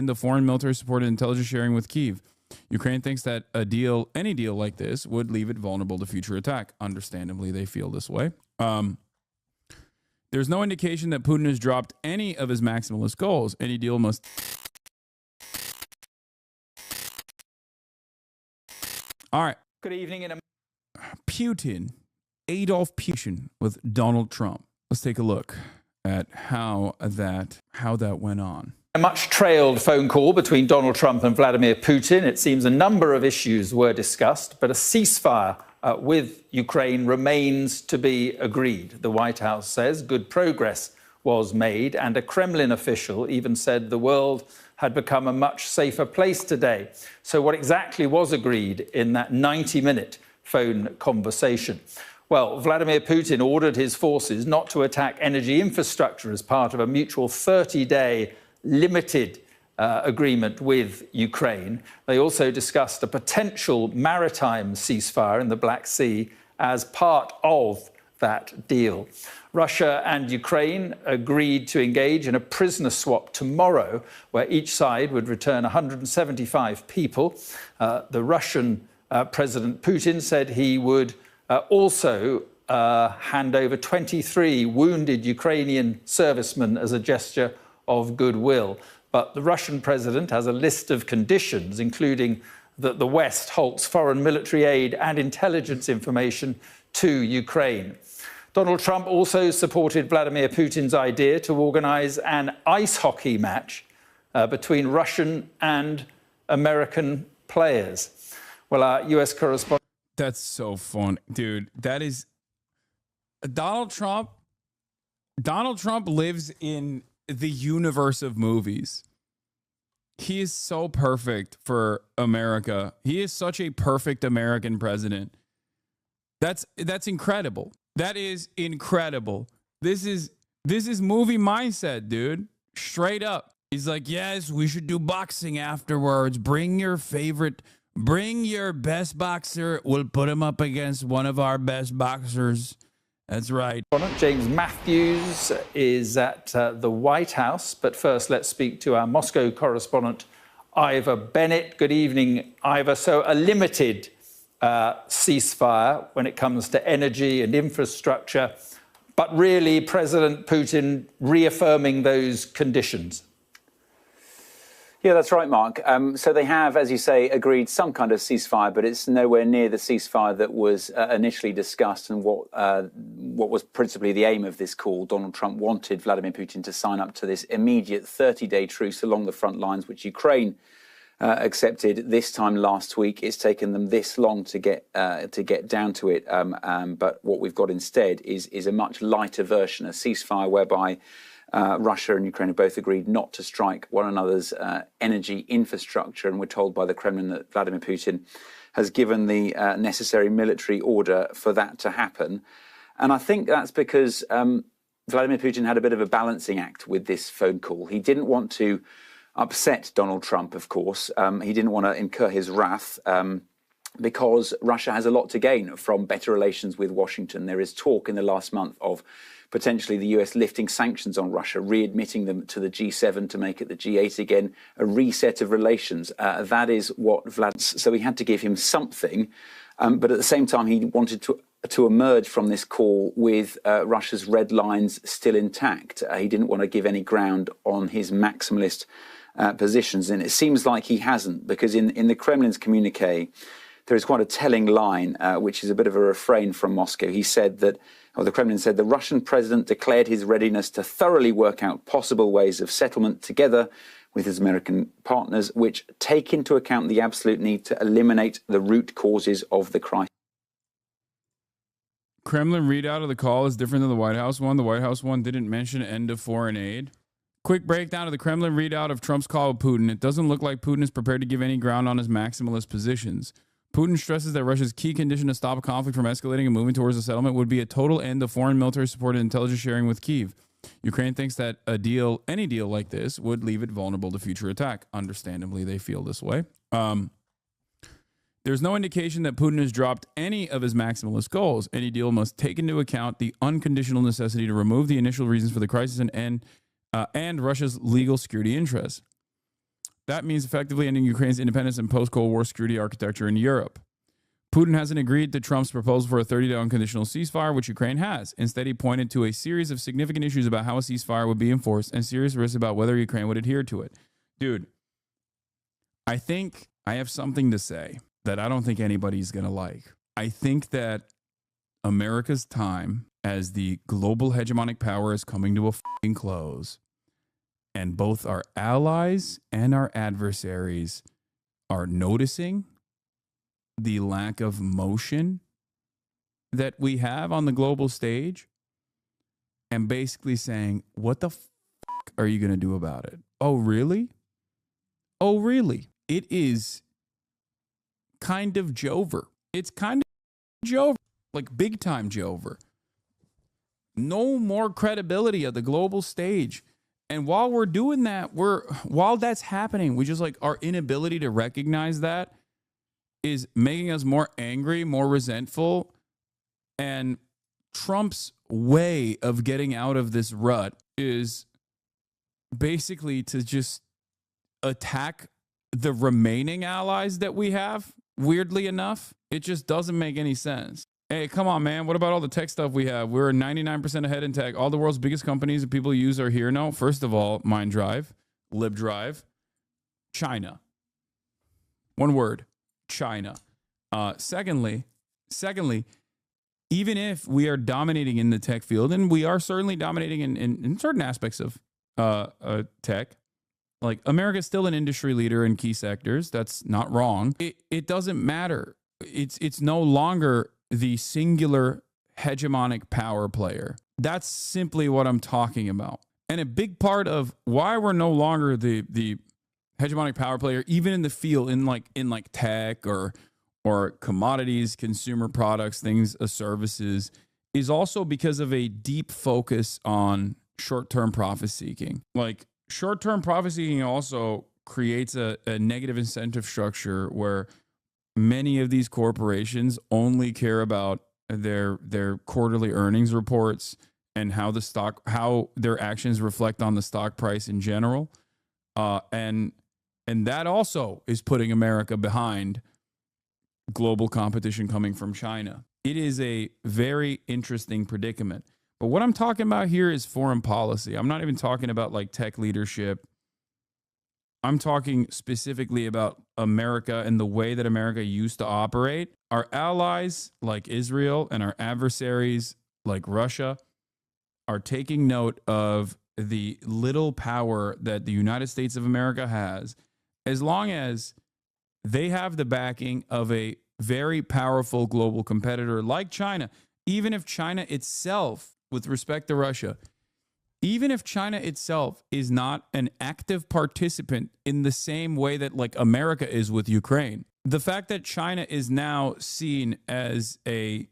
end the foreign military-supported intelligence sharing with Kyiv. Ukraine thinks that any deal like this would leave it vulnerable to future attack. Understandably, they feel this way. There's no indication that Putin has dropped any of his maximalist goals. Any deal must... All right. Good evening. Putin, Adolf Putin with Donald Trump. Let's take a look at how that went on. A much trailed phone call between Donald Trump and Vladimir Putin. It seems a number of issues were discussed, but a ceasefire with Ukraine remains to be agreed. The White House says good progress was made, and a Kremlin official even said the world had become a much safer place today. So what exactly was agreed in that 90-minute phone conversation? Well, Vladimir Putin ordered his forces not to attack energy infrastructure as part of a mutual 30-day limited agreement with Ukraine. They also discussed a potential maritime ceasefire in the Black Sea as part of that deal. Russia and Ukraine agreed to engage in a prisoner swap tomorrow, where each side would return 175 people. The Russian President Putin said he would also hand over 23 wounded Ukrainian servicemen as a gesture of goodwill. But the Russian president has a list of conditions, including that the West halts foreign military aid and intelligence information to Ukraine. Donald Trump also supported Vladimir Putin's idea to organize an ice hockey match between Russian and American players. Well, our U.S. correspondent... That's so fun, dude. That is... Donald Trump lives in the universe of movies. He is so perfect for America. He is such a perfect American president. That's incredible. That is incredible. This is movie mindset, dude. Straight up. He's like, yes, we should do boxing afterwards. Bring your best boxer. We'll put him up against one of our best boxers. That's right. James Matthews is at the White House. But first, let's speak to our Moscow correspondent, Ivor Bennett. Good evening, Ivor. So a limited ceasefire when it comes to energy and infrastructure, but really President Putin reaffirming those conditions. Yeah, that's right, Mark. So they have, as you say, agreed some kind of ceasefire, but it's nowhere near the ceasefire that was initially discussed and what was principally the aim of this call. Donald Trump wanted Vladimir Putin to sign up to this immediate 30-day truce along the front lines, which Ukraine accepted this time last week. It's taken them this long to get down to it, but what we've got instead is a much lighter version, a ceasefire whereby Russia and Ukraine have both agreed not to strike one another's energy infrastructure, and we're told by the Kremlin that Vladimir Putin has given the necessary military order for that to happen. And I think that's because Vladimir Putin had a bit of a balancing act with this phone call. He didn't want to upset Donald Trump, of course. He didn't want to incur his wrath because Russia has a lot to gain from better relations with Washington. There is talk in the last month of potentially the US lifting sanctions on Russia, readmitting them to the G7 to make it the G8 again, a reset of relations. That is what Vlad... So he had to give him something, but at the same time he wanted to emerge from this call with Russia's red lines still intact. He didn't want to give any ground on his maximalist positions, and it seems like he hasn't, because in the Kremlin's communique, there is quite a telling line, which is a bit of a refrain from Moscow. He said that, or the Kremlin said, the Russian president declared his readiness to thoroughly work out possible ways of settlement together with his American partners, which take into account the absolute need to eliminate the root causes of the crisis. Kremlin readout of the call is different than the White House one. The White House one didn't mention end of foreign aid. Quick breakdown of the Kremlin readout of Trump's call with Putin. It doesn't look like Putin is prepared to give any ground on his maximalist positions. Putin stresses that Russia's key condition to stop a conflict from escalating and moving towards a settlement would be a total end of foreign military-supported intelligence sharing with Kyiv. Ukraine thinks that any deal like this would leave it vulnerable to future attack. Understandably, they feel this way. There's no indication that Putin has dropped any of his maximalist goals. Any deal must take into account the unconditional necessity to remove the initial reasons for the crisis and Russia's legal security interests. That means effectively ending Ukraine's independence and post-Cold War security architecture in Europe. Putin hasn't agreed to Trump's proposal for a 30-day unconditional ceasefire, which Ukraine has. Instead, he pointed to a series of significant issues about how a ceasefire would be enforced and serious risks about whether Ukraine would adhere to it. Dude, I think I have something to say that I don't think anybody's going to like. I think that America's time as the global hegemonic power is coming to a fucking close. And both our allies and our adversaries are noticing the lack of motion that we have on the global stage and basically saying, what the fuck are you going to do about it? Oh, really? Oh, really? It is kind of Jover. It's kind of Jover, like big time Jover. No more credibility at the global stage. And while we're doing that, while that's happening, we just like our inability to recognize that is making us more angry, more resentful. And Trump's way of getting out of this rut is basically to just attack the remaining allies that we have. Weirdly enough, it just doesn't make any sense. Hey, come on, man. What about all the tech stuff we have? We're 99% ahead in tech. All the world's biggest companies that people use are here. No, first of all, MindDrive, LibDrive, China. One word, China. Secondly, even if we are dominating in the tech field, and we are certainly dominating in certain aspects of tech, like America's still an industry leader in key sectors. That's not wrong. It doesn't matter. It's no longer the singular hegemonic power player. That's simply what I'm talking about. And a big part of why we're no longer the hegemonic power player, even in the field, in like tech or commodities, consumer products, things, services, is also because of a deep focus on short-term profit seeking. Like short-term profit seeking also creates a negative incentive structure where many of these corporations only care about their quarterly earnings reports and how their actions reflect on the stock price in general. And that also is putting America behind global competition coming from China. It is a very interesting predicament. But what I'm talking about here is foreign policy. I'm not even talking about like tech leadership. I'm talking specifically about America and the way that America used to operate. Our allies like Israel and our adversaries like Russia are taking note of the little power that the United States of America has, as long as they have the backing of a very powerful global competitor like China. Even if China itself, with respect to Russia, even if China itself is not an active participant in the same way that like America is with Ukraine, the fact that China is now seen as a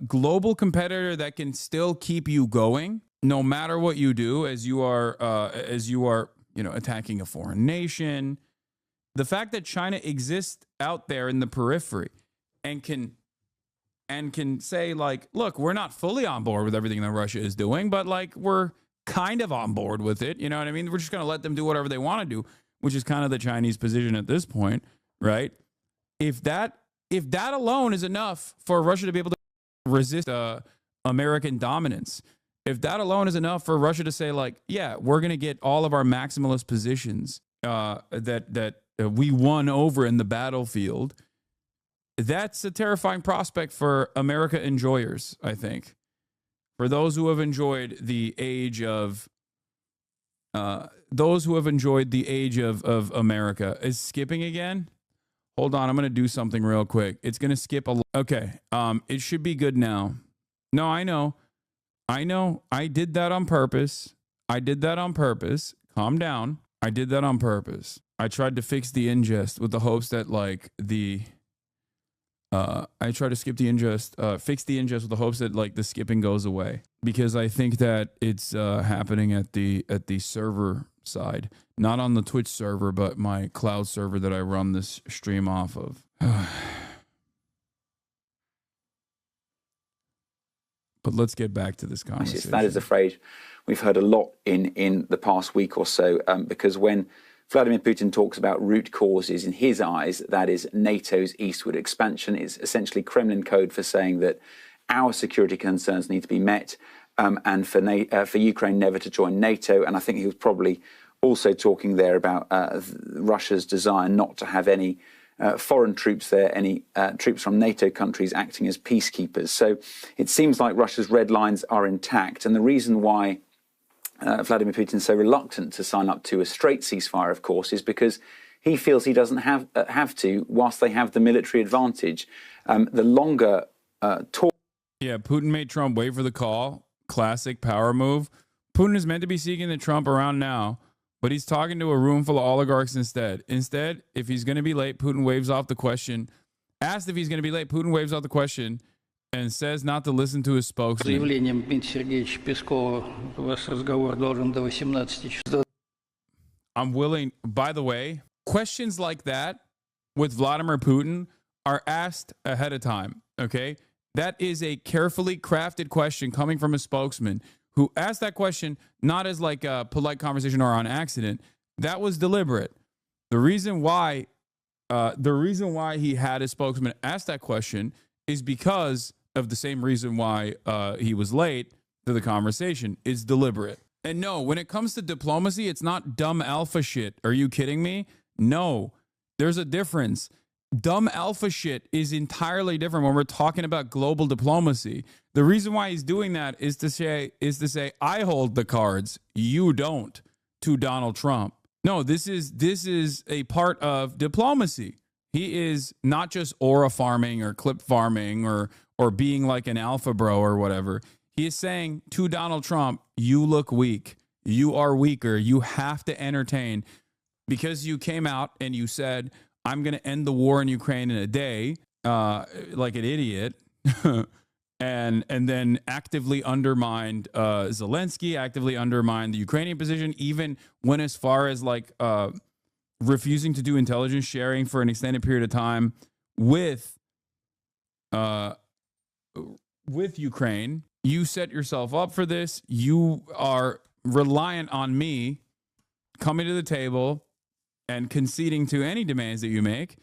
global competitor that can still keep you going no matter what you do, as you are attacking a foreign nation. The fact that China exists out there in the periphery and can say like, look, we're not fully on board with everything that Russia is doing, but like we're kind of on board with it. You know what I mean? We're just going to let them do whatever they want to do, which is kind of the Chinese position at this point, right? If that alone is enough for Russia to be able to resist American dominance, if that alone is enough for Russia to say like, yeah, we're going to get all of our maximalist positions that we won over in the battlefield, that's a terrifying prospect for America enjoyers, I think. For those who have enjoyed the age of America. Is skipping again? Hold on, I'm going to do something real quick. It's going to skip okay. It should be good now. No, I know. I did that on purpose. Calm down. I did that on purpose. I tried to fix the ingest with the hopes that like I try to skip the ingest, fix the ingest with the hopes that like the skipping goes away, because I think that it's happening at the server side, not on the Twitch server, but my cloud server that I run this stream off of. But let's get back to this conversation. That is a phrase we've heard a lot in the past week or so, because when Vladimir Putin talks about root causes in his eyes. That is NATO's eastward expansion. It's essentially Kremlin code for saying that our security concerns need to be met, and for Ukraine never to join NATO. And I think he was probably also talking there about Russia's desire not to have any foreign troops there, any troops from NATO countries acting as peacekeepers. So it seems like Russia's red lines are intact. And the reason why Vladimir Putin is so reluctant to sign up to a straight ceasefire, of course, is because he feels he doesn't have to whilst they have the military advantage. The longer talk. Yeah, Putin made Trump wait for the call. Classic power move. Putin is meant to be seeking the Trump around now, but he's talking to a room full of oligarchs instead. Instead, if he's going to be late, Putin waves off the question. Asked if he's going to be late, Putin waves off the question and says not to listen to his spokesman. Заявлением Дмитрия Сергеевича Пескова ваш разговор должен до 18 часов. I'm willing, by the way, questions like that with Vladimir Putin are asked ahead of time, okay? That is a carefully crafted question coming from a spokesman who asked that question not as like a polite conversation or on accident. That was deliberate. The reason why he had his spokesman ask that question is because of the same reason why he was late to the conversation. Is deliberate. And no, when it comes to diplomacy, it's not dumb alpha shit. Are you kidding me? No, there's a difference. Dumb alpha shit is entirely different when we're talking about global diplomacy. The reason why he's doing that is to say, I hold the cards, you don't, to Donald Trump. No, this is a part of diplomacy. He is not just aura farming or clip farming or being like an alpha bro or whatever. He is saying to Donald Trump, you look weak. You are weaker. You have to entertain. Because you came out and you said, I'm going to end the war in Ukraine in a day, like an idiot, and then actively undermined Zelensky, actively undermined the Ukrainian position, even went as far as like refusing to do intelligence sharing for an extended period of time with Ukraine. You set yourself up for this. You are reliant on me coming to the table and conceding to any demands that you make.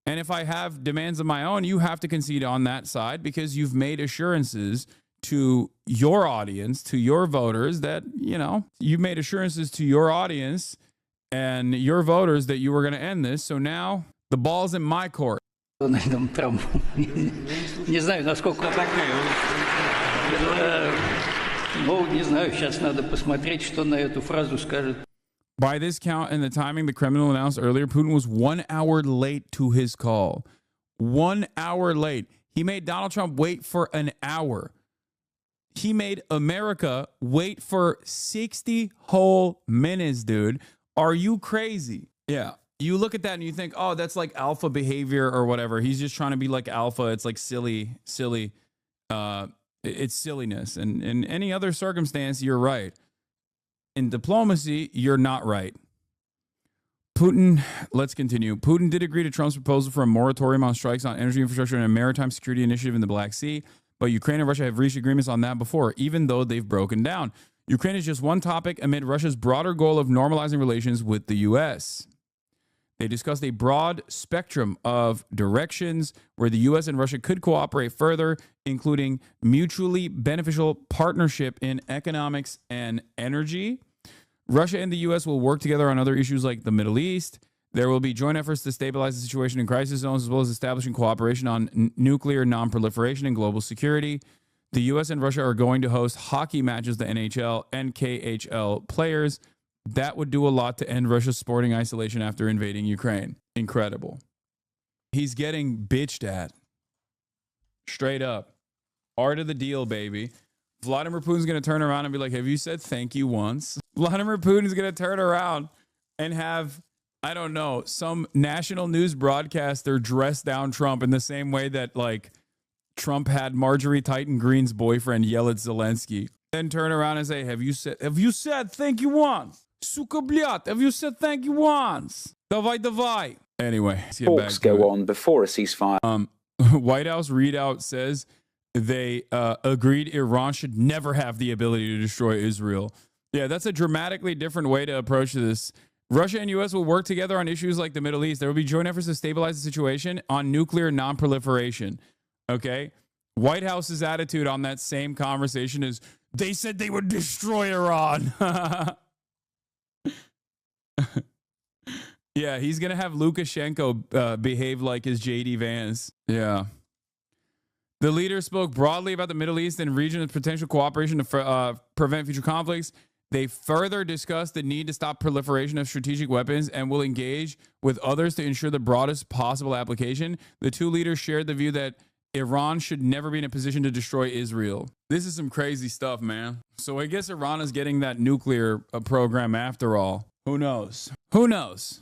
And if I have demands of my own, you have to concede on that side because you've made assurances to your audience, to your voters that, you know, you made assurances to your audience and your voters that you were going to end this. So now the ball's in my court. Не знаю, насколько... Ну, не знаю, сейчас надо посмотреть, что на эту фразу скажет. By this count and the timing the Kremlin announced earlier, Putin was 1 hour late to his call. 1 hour late. He made Donald Trump wait for an hour. He made America wait for 60 whole minutes, dude. Are you crazy? Yeah. You look at that and you think, oh, that's like alpha behavior or whatever. He's just trying to be like alpha. It's like silly. It's silliness. And in any other circumstance, you're right. In diplomacy, you're not right. Putin, let's continue. Putin did agree to Trump's proposal for a moratorium on strikes on energy infrastructure and a maritime security initiative in the Black Sea, but Ukraine and Russia have reached agreements on that before, even though they've broken down. Ukraine is just one topic amid Russia's broader goal of normalizing relations with the U.S. They discussed a broad spectrum of directions where the U.S. and Russia could cooperate further, including mutually beneficial partnership in economics and energy. Russia and the U.S. will work together on other issues like the Middle East. There will be joint efforts to stabilize the situation in crisis zones, as well as establishing cooperation on nuclear non-proliferation and global security. The U.S. and Russia are going to host hockey matches, the NHL and KHL players. That would do a lot to end Russia's sporting isolation after invading Ukraine. Incredible. He's getting bitched at. Straight up. Art of the deal, baby. Vladimir Putin's going to turn around and be like, have you said thank you once? Vladimir Putin's going to turn around and have, I don't know, some national news broadcaster dress down Trump in the same way that, like, Trump had Marjorie Titan Greene's boyfriend yell at Zelensky. Then turn around and say, have you said thank you once? Suka blyat, have you said thank you once? Davai. Anyway, let's get back to go it. on before a ceasefire. White House readout says they agreed Iran should never have the ability to destroy Israel. Yeah, that's a dramatically different way to approach this Russia and U.S. will work together on issues like the Middle East. There will be joint efforts to stabilize the situation on nuclear non-proliferation. Okay? White House's attitude on that same conversation is, they said they would destroy Iran. Yeah, he's going to have Lukashenko behave like his J.D. Vance. Yeah. The leader spoke broadly about the Middle East and region's potential cooperation to prevent future conflicts. They further discussed the need to stop proliferation of strategic weapons and will engage with others to ensure the broadest possible application. The two leaders shared the view that Iran should never be in a position to destroy Israel. This is some crazy stuff, man. So I guess Iran is getting that nuclear program after all. Who knows? Who knows?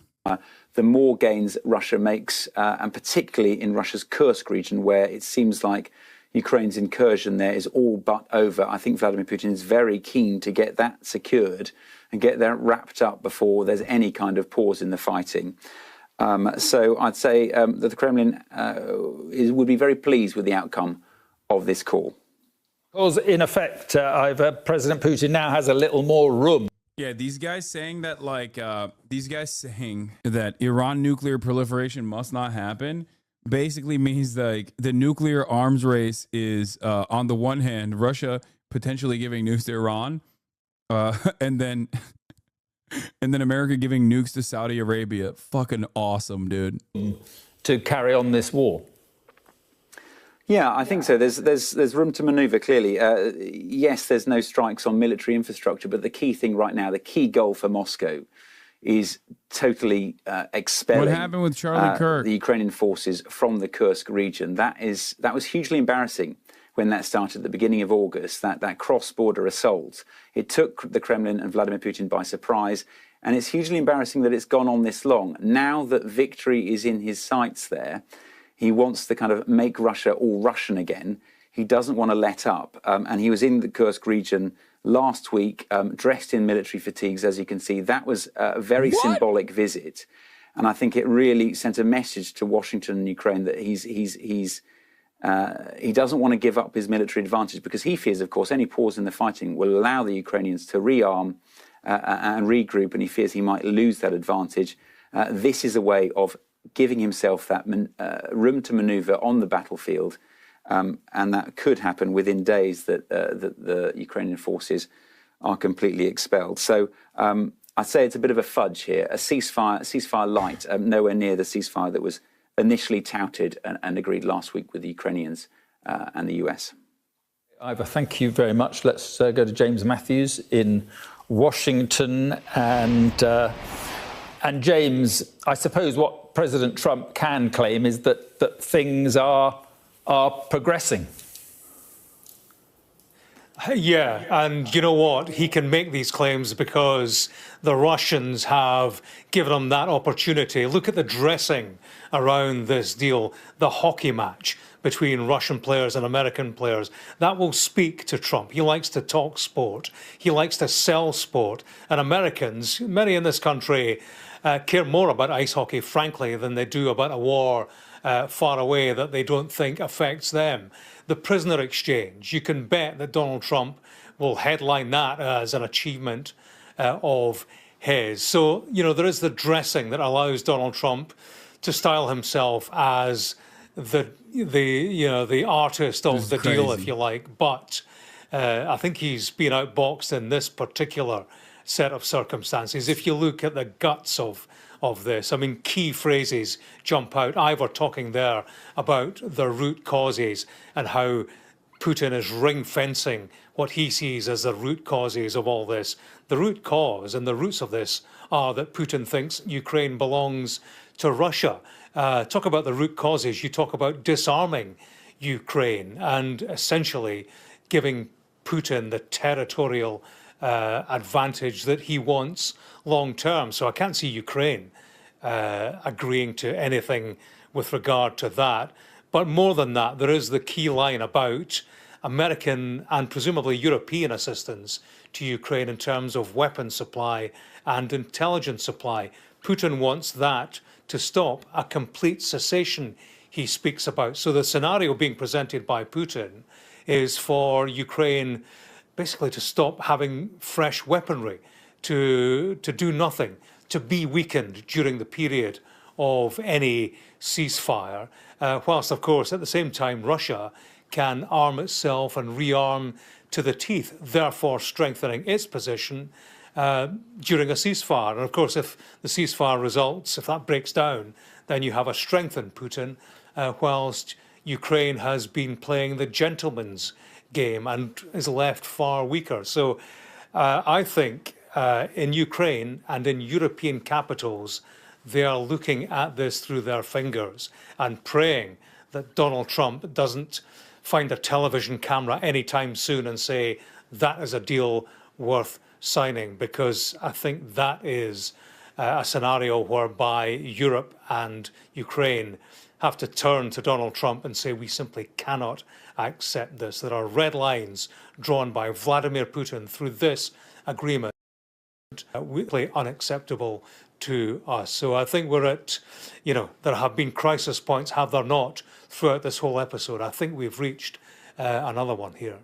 The more gains Russia makes, and particularly in Russia's Kursk region, where it seems like Ukraine's incursion there is all but over. I think Vladimir Putin is very keen to get that secured and get that wrapped up before there's any kind of pause in the fighting. So I'd say that the Kremlin would be very pleased with the outcome of this call. Because in effect, President Putin now has a little more room. Yeah, these guys saying that Iran nuclear proliferation must not happen basically means like the nuclear arms race is on the one hand Russia potentially giving nukes to Iran, and then America giving nukes to Saudi Arabia. Fucking awesome, dude. To carry on this war. Yeah, I think so. There's room to manoeuvre, clearly. Yes, there's no strikes on military infrastructure, but the key thing right now, the key goal for Moscow is totally expelling what happened with Charlie Kirk? The Ukrainian forces from the Kursk region. That was hugely embarrassing when that started at the beginning of August, that cross-border assault. It took the Kremlin and Vladimir Putin by surprise, and it's hugely embarrassing that it's gone on this long. Now that victory is in his sights there, he wants to kind of make Russia all Russian again. He doesn't want to let up. And he was in the Kursk region last week, dressed in military fatigues, as you can see. That was a very symbolic visit. And I think it really sent a message to Washington and Ukraine that he doesn't want to give up his military advantage, because he fears, of course, any pause in the fighting will allow the Ukrainians to rearm and regroup, and he fears he might lose that advantage. This is a way of giving himself that room to maneuver on the battlefield, and that could happen within days that the Ukrainian forces are completely expelled. So I'd say it's a bit of a fudge here, a ceasefire light, nowhere near the ceasefire that was initially touted and agreed last week with the Ukrainians and the US. Ivor, thank you very much. Let's go to James Matthews in Washington. And James, I suppose what President Trump can claim is that things are progressing. Yeah, and you know what? He can make these claims because the Russians have given him that opportunity. Look at the dressing around this deal, the hockey match between Russian players and American players. That will speak to Trump. He likes to talk sport. He likes to sell sport. And Americans, many in this country, care more about ice hockey, frankly, than they do about a war far away that they don't think affects them. The prisoner exchange, you can bet that Donald Trump will headline that as an achievement of his. So, you know, there is the dressing that allows Donald Trump to style himself as the artist of the deal, if you like. But I think he's been outboxed in this particular set of circumstances. If you look at the guts of this, I mean, key phrases jump out. Ivor talking there about the root causes and how Putin is ring-fencing what he sees as the root causes of all this. The root cause and the roots of this are that Putin thinks Ukraine belongs to Russia. Talk about the root causes. You talk about disarming Ukraine and essentially giving Putin the territorial advantage that he wants long term. So I can't see Ukraine agreeing to anything with regard to that. But more than that, there is the key line about American and presumably European assistance to Ukraine in terms of weapon supply and intelligence supply. Putin wants that to stop, a complete cessation he speaks about. So the scenario being presented by Putin is for Ukraine basically to stop having fresh weaponry, to do nothing, to be weakened during the period of any ceasefire, whilst, of course, at the same time, Russia can arm itself and rearm to the teeth, therefore strengthening its position during a ceasefire. And, of course, if the ceasefire results, if that breaks down, then you have a strengthened Putin, whilst Ukraine has been playing the gentleman's game and is left far weaker. So I think in Ukraine and in European capitals, they are looking at this through their fingers and praying that Donald Trump doesn't find a television camera anytime soon and say that is a deal worth signing, because I think that is a scenario whereby Europe and Ukraine have to turn to Donald Trump and say we simply cannot accept this. There are red lines drawn by Vladimir Putin through this agreement, really unacceptable to us. So I think we're at, there have been crisis points, have there not, throughout this whole episode. I think we've reached another one here.